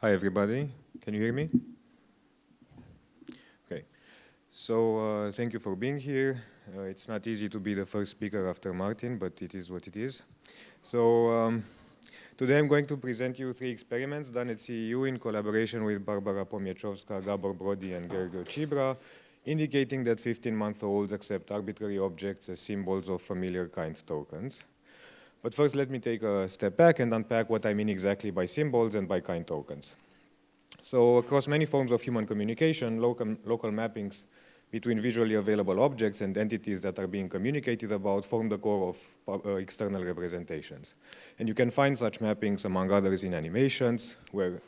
Hi, everybody. Can you hear me? Okay. So thank you for being here. It's not easy to be the first speaker after Martin, but it is what it is. So today I'm going to present you 3 experiments done at CEU in collaboration with Pomiechowska, Gabor, Brody, and Gergely Csibra, indicating that 15-month-olds accept arbitrary objects as symbols of familiar kind tokens. But first, let me take a step back and unpack what I mean exactly by symbols and by kind tokens. So across many forms of human communication, local mappings between visually available objects and entities that are being communicated about form the core of external representations. And you can find such mappings, among others, in animations, where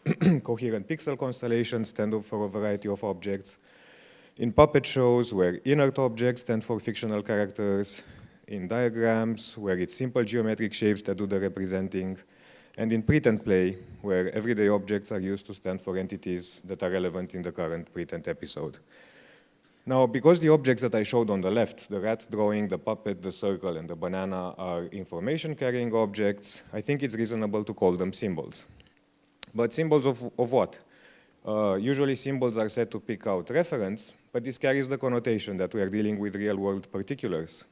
coherent pixel constellations stand for a variety of objects, in puppet shows, where inert objects stand for fictional characters, in diagrams, where it's simple geometric shapes that do the representing, and in pretend play, where everyday objects are used to stand for entities that are relevant in the current pretend episode. Now, because the objects that I showed on the left, the rat drawing, the puppet, the circle, and the banana are information-carrying objects, I think it's reasonable to call them symbols. But symbols of what? Usually symbols are said to pick out reference, but this carries the connotation that we are dealing with real-world particulars.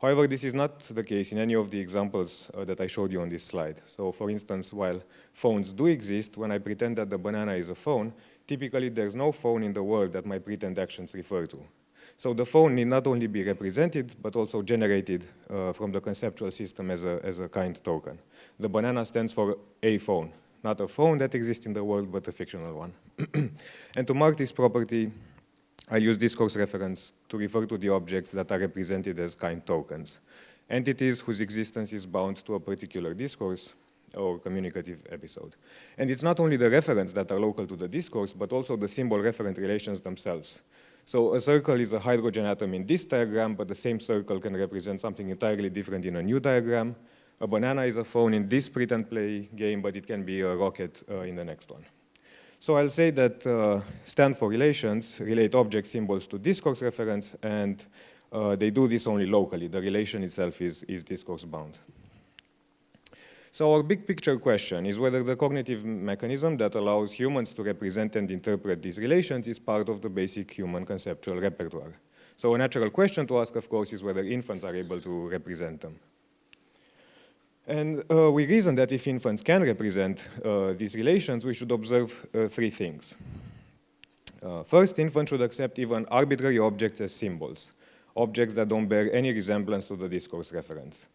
However, this is not the case in any of the examples that I showed you on this slide. So for instance, while phones do exist, when I pretend that the banana is a phone, typically there's no phone in the world that my pretend actions refer to. So the phone need not only be represented, but also generated from the conceptual system as a kind token. The banana stands for a phone, not a phone that exists in the world, but a fictional one. And to mark this property, I use discourse reference to refer to the objects that are represented as kind tokens, entities whose existence is bound to a particular discourse or communicative episode. And it's not only the referents that are local to the discourse, but also the symbol-referent relations themselves. So a circle is a hydrogen atom in this diagram, but the same circle can represent something entirely different in a new diagram. A banana is a phone in this pretend play game, but it can be a rocket in the next one. So I'll say that stand-for relations relate object symbols to discourse reference, and they do this only locally. The relation itself is discourse bound. So our big picture question is whether the cognitive mechanism that allows humans to represent and interpret these relations is part of the basic human conceptual repertoire. So a natural question to ask, of course, is whether infants are able to represent them. And we reason that if infants can represent these relations, we should observe 3 things. First, infants should accept even arbitrary objects as symbols, objects that don't bear any resemblance to the discourse reference.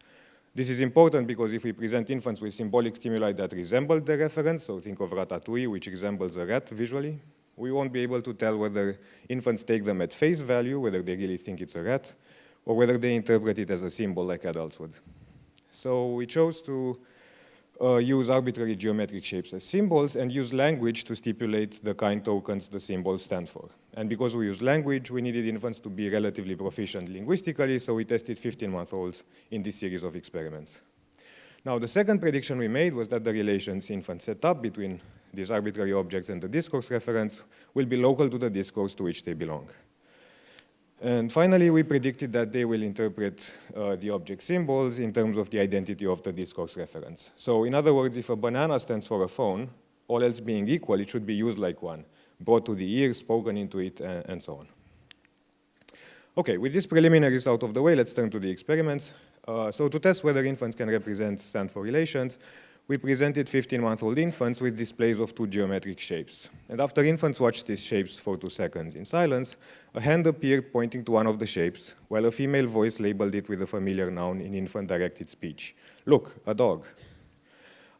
This is important because if we present infants with symbolic stimuli that resemble the reference, so think of ratatouille, which resembles a rat visually, we won't be able to tell whether infants take them at face value, whether they really think it's a rat, or whether they interpret it as a symbol like adults would. So we chose to use arbitrary geometric shapes as symbols and use language to stipulate the kind tokens the symbols stand for. And because we use language, we needed infants to be relatively proficient linguistically, so we tested 15-month-olds in this series of experiments. Now, the second prediction we made was that the relations infants set up between these arbitrary objects and the discourse reference will be local to the discourse to which they belong. And finally, we predicted that they will interpret the object symbols in terms of the identity of the discourse reference. So in other words, if a banana stands for a phone, all else being equal, it should be used like one, brought to the ear, spoken into it, and so on. Okay, with these preliminaries out of the way, let's turn to the experiments. So to test whether infants can represent stand-for relations, we presented 15-month-old infants with displays of 2 geometric shapes. And after infants watched these shapes for 2 seconds in silence, a hand appeared pointing to one of the shapes, while a female voice labeled it with a familiar noun in infant-directed speech. Look, a dog.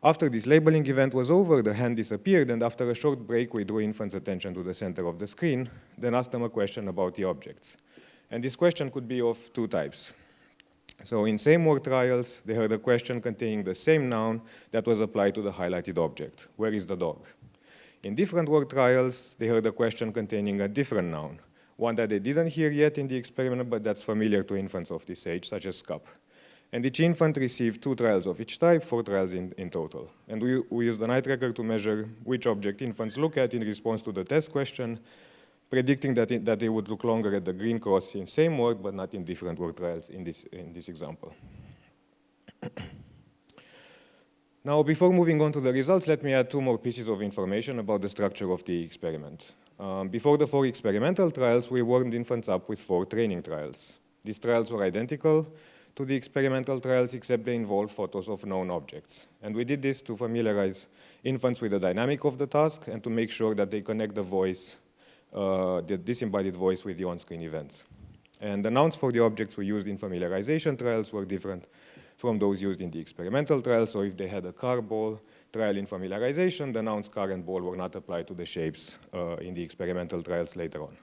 After this labeling event was over, the hand disappeared, and after a short break, we drew infants' attention to the center of the screen, then asked them a question about the objects. And this question could be of 2 types. So in same-word trials, they heard a question containing the same noun that was applied to the highlighted object. Where is the dog? In different-word trials, they heard a question containing a different noun, one that they didn't hear yet in the experiment, but that's familiar to infants of this age, such as cup. And each infant received 2 trials of each type, 4 trials in total. And we used an eye tracker to measure which object infants look at in response to the test question, predicting that they would look longer at the green cross in same word, but not in different word trials in this example. Now, before moving on to the results, let me add two more pieces of information about the structure of the experiment. Before the 4 experimental trials, we warmed infants up with 4 training trials. These trials were identical to the experimental trials, except they involved photos of known objects. And we did this to familiarize infants with the dynamic of the task and to make sure that they connect the voice, the disembodied voice, with the on-screen events. And the nouns for the objects we used in familiarization trials were different from those used in the experimental trials. So if they had a car ball trial in familiarization, the nouns car and ball were not applied to the shapes in the experimental trials later on.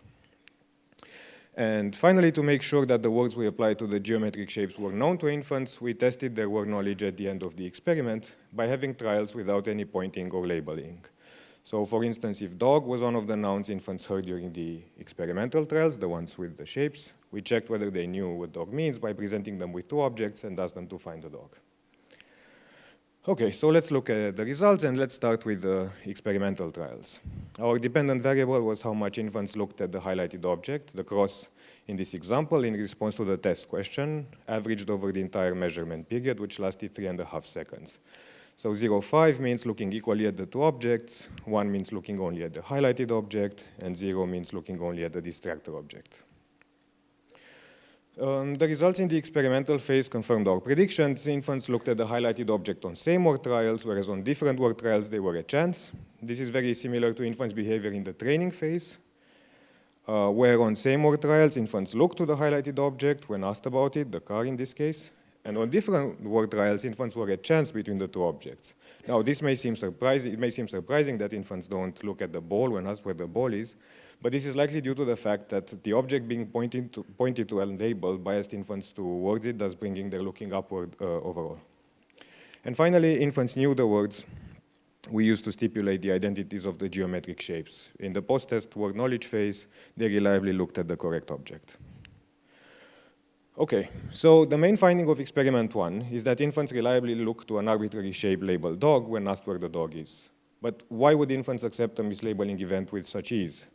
And finally, to make sure that the words we applied to the geometric shapes were known to infants, we tested their word knowledge at the end of the experiment by having trials without any pointing or labeling. So for instance, if dog was one of the nouns infants heard during the experimental trials, the ones with the shapes, we checked whether they knew what dog means by presenting them with 2 objects and asked them to find the dog. Okay, so let's look at the results, and let's start with the experimental trials. Our dependent variable was how much infants looked at the highlighted object, the cross in this example, in response to the test question, averaged over the entire measurement period, which lasted 3.5 seconds. So 0.5 means looking equally at the 2 objects, 1 means looking only at the highlighted object, and 0 means looking only at the distractor object. The results in the experimental phase confirmed our predictions. Infants looked at the highlighted object on same word trials, whereas on different word trials they were a chance. This is very similar to infants' behavior in the training phase, where on same word trials infants looked to the highlighted object when asked about it, the car in this case, and on different word trials infants were a chance between the 2 objects. Now this may seem surprising, it may seem surprising that infants don't look at the ball when asked where the ball is, but this is likely due to the fact that the object being pointed to and labeled biased infants towards it, thus bringing their looking upward overall. And finally, infants knew the words we used to stipulate the identities of the geometric shapes. In the post-test word knowledge phase, they reliably looked at the correct object. Okay, so the main finding of experiment 1 is that infants reliably look to an arbitrary shape labeled dog when asked where the dog is. But why would infants accept a mislabeling event with such ease?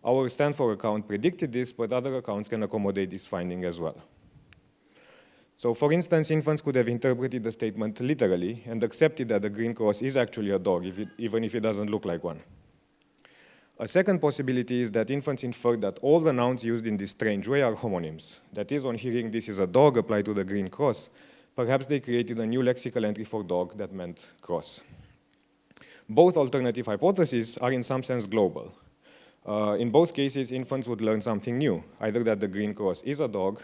Our Stanford account predicted this, but other accounts can accommodate this finding as well. So for instance, infants could have interpreted the statement literally and accepted that the green cross is actually a dog, even if it doesn't look like one. A second possibility is that infants inferred that all the nouns used in this strange way are homonyms. That is, on hearing this is a dog applied to the green cross, perhaps they created a new lexical entry for dog that meant cross. Both alternative hypotheses are in some sense global. In both cases, infants would learn something new, either that the green cross is a dog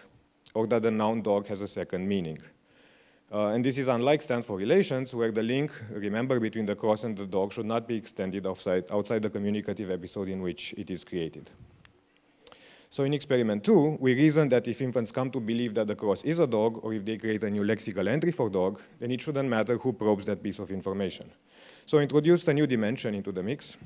or that the noun dog has a second meaning. And this is unlike Stanford relations, where the link, remember, between the cross and the dog should not be extended outside the communicative episode in which it is created. So in experiment 2, we reasoned that if infants come to believe that the cross is a dog, or if they create a new lexical entry for dog, then it shouldn't matter who probes that piece of information. So introduced a new dimension into the mix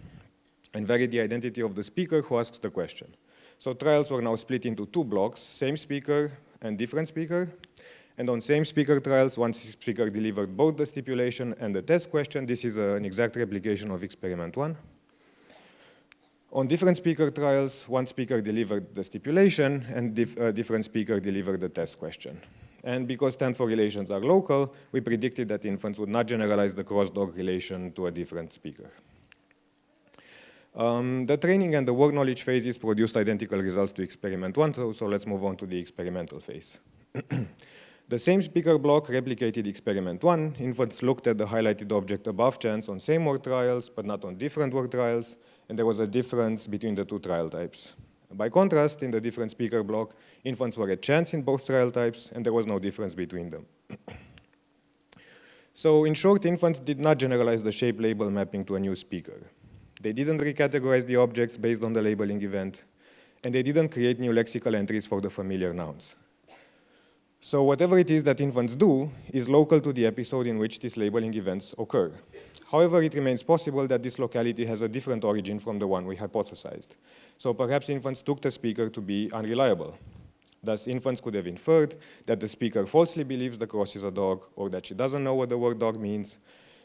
and varied the identity of the speaker who asks the question. So trials were now split into 2 blocks, same speaker and different speaker. And on same speaker trials, one speaker delivered both the stipulation and the test question. This is an exact replication of experiment 1. On different speaker trials, one speaker delivered the stipulation and a different speaker delivered the test question. And because Stanford relations are local, we predicted that infants would not generalize the cross-dog relation to a different speaker. The training and the word knowledge phases produced identical results to experiment 1, so let's move on to the experimental phase. The same speaker block replicated experiment 1. Infants looked at the highlighted object above chance on same word trials, but not on different word trials, and there was a difference between the 2 trial types. By contrast, in the different speaker block, infants were at chance in both trial types, and there was no difference between them. So in short, infants did not generalize the shape label mapping to a new speaker. They didn't recategorize the objects based on the labeling event, and they didn't create new lexical entries for the familiar nouns. So whatever it is that infants do is local to the episode in which these labeling events occur. However, it remains possible that this locality has a different origin from the one we hypothesized. So perhaps infants took the speaker to be unreliable. Thus, infants could have inferred that the speaker falsely believes the cross is a dog, or that she doesn't know what the word dog means.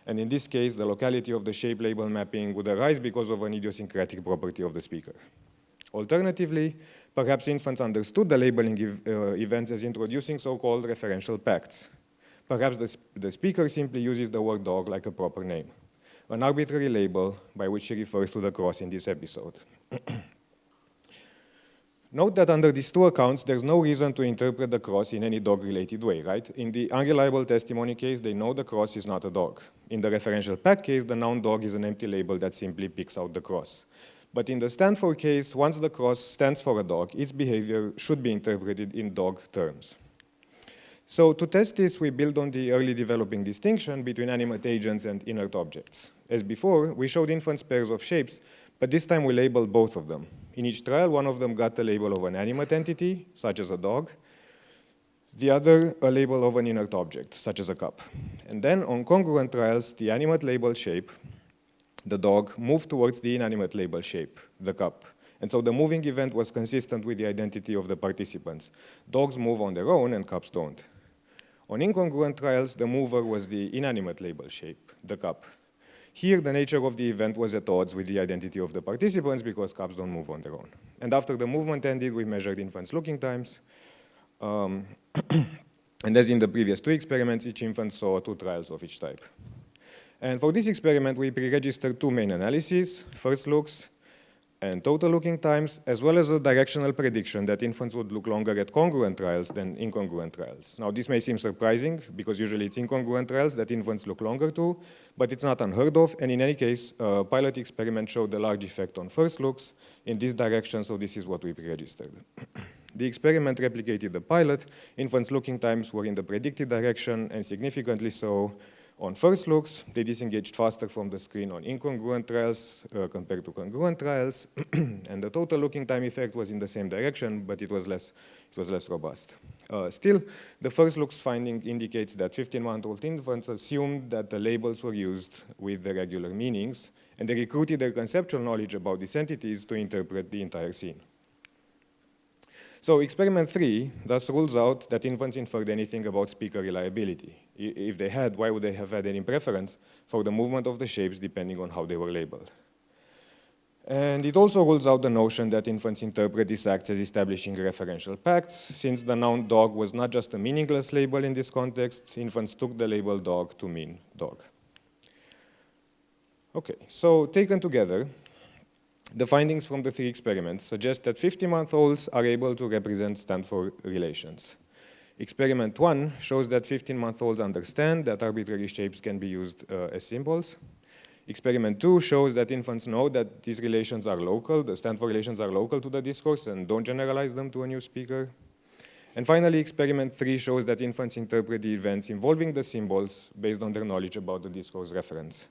And in this case, the locality of the shape label mapping would arise because of an idiosyncratic property of the speaker. Alternatively, perhaps infants understood the labeling events as introducing so-called referential pacts. Perhaps the speaker simply uses the word dog like a proper name, an arbitrary label by which she refers to the cross in this episode. Note that under these two accounts, there's no reason to interpret the cross in any dog-related way, right? In the unreliable testimony case, they know the cross is not a dog. In the referential pack case, the noun dog is an empty label that simply picks out the cross. But in the stand for case, once the cross stands for a dog, its behavior should be interpreted in dog terms. So to test this, we build on the early developing distinction between animate agents and inert objects. As before, we showed inference pairs of shapes, but this time we labeled both of them. In each trial, one of them got the label of an animate entity, such as a dog, the other a label of an inert object, such as a cup. And then on congruent trials, the animate label shape, the dog, moved towards the inanimate label shape, the cup. And so the moving event was consistent with the identity of the participants. Dogs move on their own and cups don't. On incongruent trials, the mover was the inanimate label shape, the cup. Here, the nature of the event was at odds with the identity of the participants because cups don't move on their own. And after the movement ended, we measured infants' looking times. And as in the previous two experiments, each infant saw 2 trials of each type. And for this experiment, we pre-registered 2 main analyses, first looks and total looking times, as well as a directional prediction that infants would look longer at congruent trials than incongruent trials. Now, this may seem surprising, because usually it's incongruent trials that infants look longer to, but it's not unheard of, and in any case, a pilot experiment showed a large effect on first looks in this direction, so this is what we pre-registered. The experiment replicated the pilot. Infants' looking times were in the predicted direction, and significantly so on first looks. They disengaged faster from the screen on incongruent trials compared to congruent trials, and the total looking time effect was in the same direction, but it was less robust. Still, the first looks finding indicates that 15-month-old infants assumed that the labels were used with the regular meanings, and they recruited their conceptual knowledge about these entities to interpret the entire scene. So experiment 3 thus rules out that infants inferred anything about speaker reliability. If they had, why would they have had any preference for the movement of the shapes depending on how they were labeled? And it also rules out the notion that infants interpret these acts as establishing referential pacts. Since the noun dog was not just a meaningless label in this context, infants took the label dog to mean dog. Okay, so taken together, the findings from the 3 experiments suggest that 15-month-olds are able to represent stand-for relations. Experiment 1 shows that 15-month-olds understand that arbitrary shapes can be used as symbols. Experiment 2 shows that infants know that these relations are local, the stand-for relations are local to the discourse and don't generalize them to a new speaker. And finally, experiment 3 shows that infants interpret the events involving the symbols based on their knowledge about the discourse reference.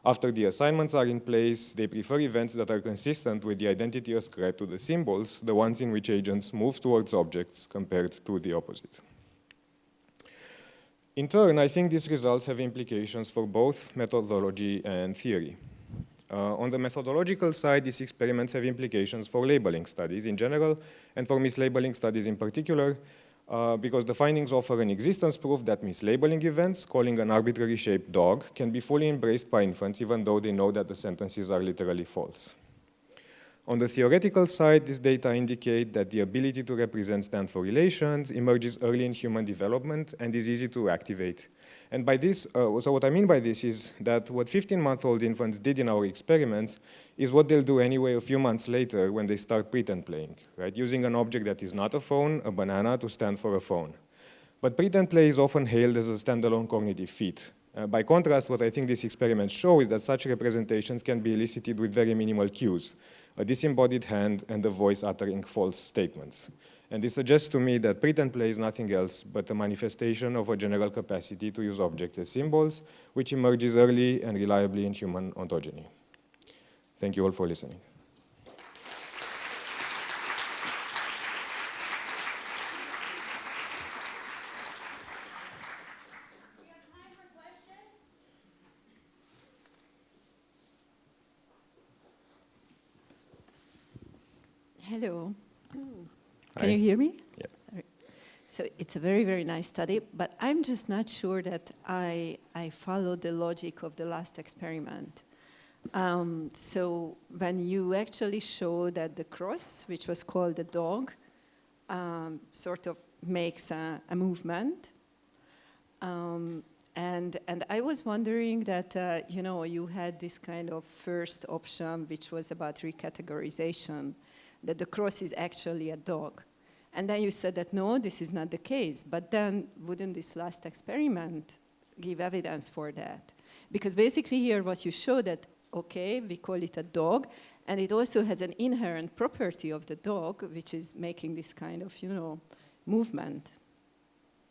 After the assignments are in place, they prefer events that are consistent with the identity ascribed to the symbols, the ones in which agents move towards objects compared to the opposite. In turn, I think these results have implications for both methodology and theory. On the methodological side, these experiments have implications for labeling studies in general and for mislabeling studies in particular, because the findings offer an existence proof that mislabeling events, calling an arbitrary shaped dog, can be fully embraced by infants even though they know that the sentences are literally false. On the theoretical side, this data indicate that the ability to represent stand-for relations emerges early in human development and is easy to activate. And by this, so what I mean by this is that what 15-month-old infants did in our experiments is what they'll do anyway a few months later when they start pretend playing, right? Using an object that is not a phone, a banana, to stand for a phone. But pretend play is often hailed as a standalone cognitive feat. By contrast, what I think these experiments show is that such representations can be elicited with very minimal cues, a disembodied hand and a voice uttering false statements. And this suggests to me that pretend play is nothing else but a manifestation of a general capacity to use objects as symbols, which emerges early and reliably in human ontogeny. Thank you all for listening. Hello. Can you hear me? Yeah. So it's a very, very nice study, but I'm just not sure that I follow the logic of the last experiment. So when you actually show that the cross, which was called the dog, sort of makes a movement, And I was wondering that, you know, you had this kind of first option, which was about recategorization, that the cross is actually a dog. And then you said that, no, this is not the case. But then wouldn't this last experiment give evidence for that? Because basically here what you show that, okay, we call it a dog, and it also has an inherent property of the dog, which is making this kind of, you know, movement.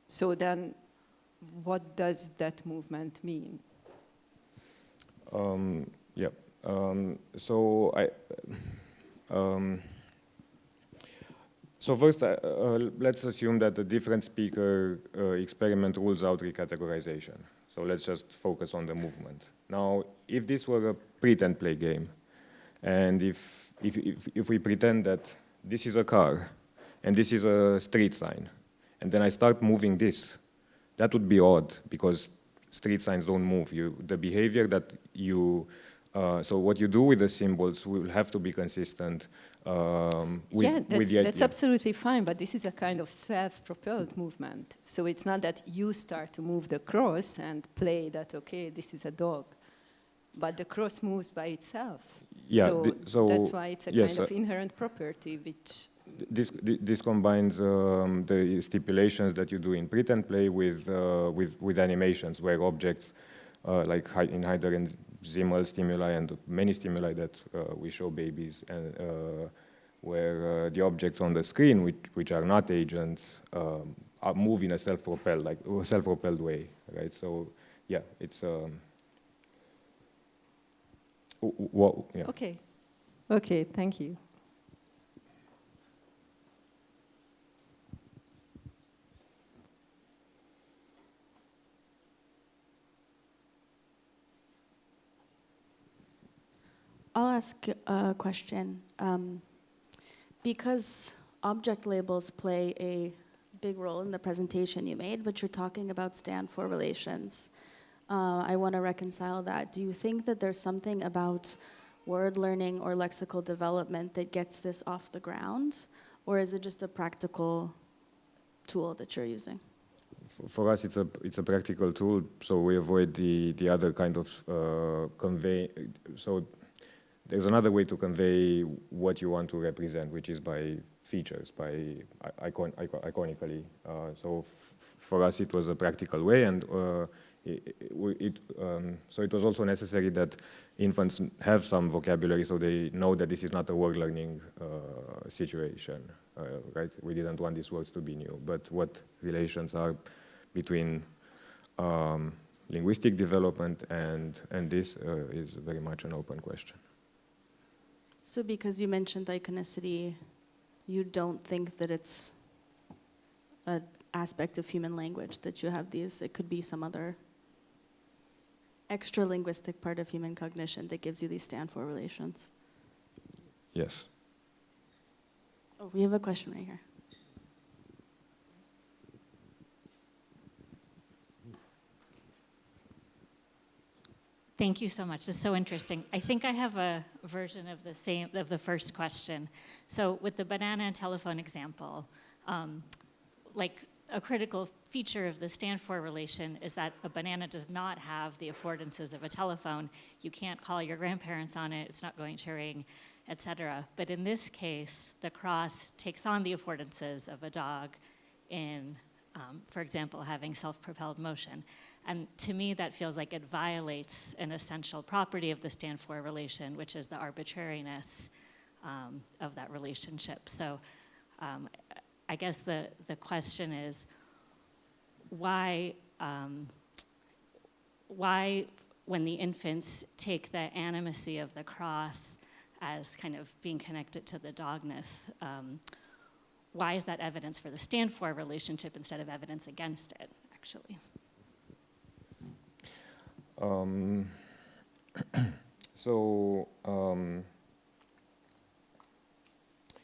So then what does that movement mean? Yeah. So first, let's assume that the different speaker experiment rules out recategorization. So let's just focus on the movement. Now, if this were a pretend play game, and if we pretend that this is a car, and this is a street sign, and then I start moving this, that would be odd, because street signs don't move. The behavior that you, so what you do with the symbols will have to be consistent with the idea. That's absolutely fine, but this is a kind of self-propelled movement. So it's not that you start to move the cross and play that, okay, this is a dog, but the cross moves by itself. Yeah, so that's why it's a kind of inherent property, which... This combines the stipulations that you do in pretend play with animations, where objects, like in Heider and Zimmel stimuli and many stimuli that we show babies, and where the objects on the screen, which are not agents, move in a self-propelled way, right? So, yeah, it's... yeah. Okay. Okay, thank you. I'll ask a question. Because object labels play a big role in the presentation you made, but you're talking about stand-for relations. I want to reconcile that. Do you think that there's something about word learning or lexical development that gets this off the ground? Or is it just a practical tool that you're using? For us, it's a practical tool, so we avoid the other kind of convey. So there's another way to convey what you want to represent, which is by features, by iconically. So for us, it was a practical way, and so it was also necessary that infants have some vocabulary, so they know that this is not a word learning situation, right? We didn't want these words to be new, but what relations are between linguistic development and this is very much an open question. So because you mentioned iconicity, you don't think that it's an aspect of human language, that you have these, it could be some other extra linguistic part of human cognition that gives you these stand-for relations? Yes. Oh, we have a question right here. Thank you so much. It's so interesting. I think I have a version of the first question. So with the banana and telephone example, like a critical feature of the stand-for relation is that a banana does not have the affordances of a telephone. You can't call your grandparents on it. It's not going to ring, etc. But in this case, the cross takes on the affordances of a dog in, for example, having self-propelled motion. And to me, that feels like it violates an essential property of the stand-for relation, which is the arbitrariness of that relationship. So I guess the question is, why when the infants take the animacy of the cross as kind of being connected to the dogness, why is that evidence for the stand-for relationship instead of evidence against it, actually?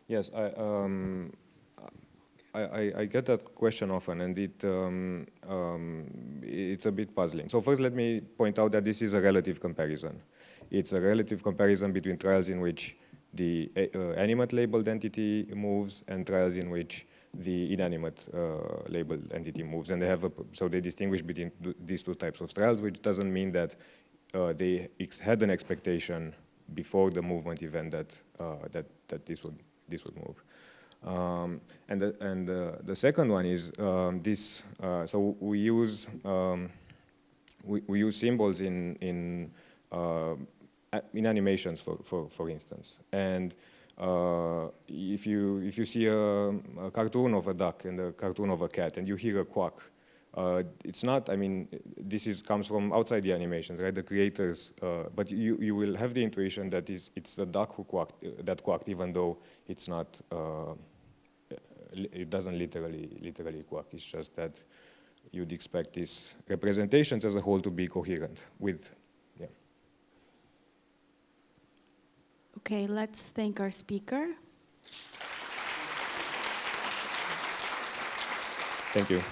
Yes, I get that question often, and it's a bit puzzling. So first, let me point out that this is a relative comparison. It's a relative comparison between trials in which the animate labeled entity moves and trials in which the inanimate labeled entity moves. And they have so they distinguish between these two types of trials, which doesn't mean that they had an expectation before the movement event that this would move. And the second one is this. So we use symbols in animations, for instance. And if you see a cartoon of a duck and a cartoon of a cat, and you hear a quack, it's not. I mean, this comes from outside the animations, right? The creators, but you will have the intuition that it's the duck that quacked, even though it's not. It doesn't literally quack. It's just that you'd expect these representations as a whole to be coherent with. Yeah. Okay, let's thank our speaker. Thank you.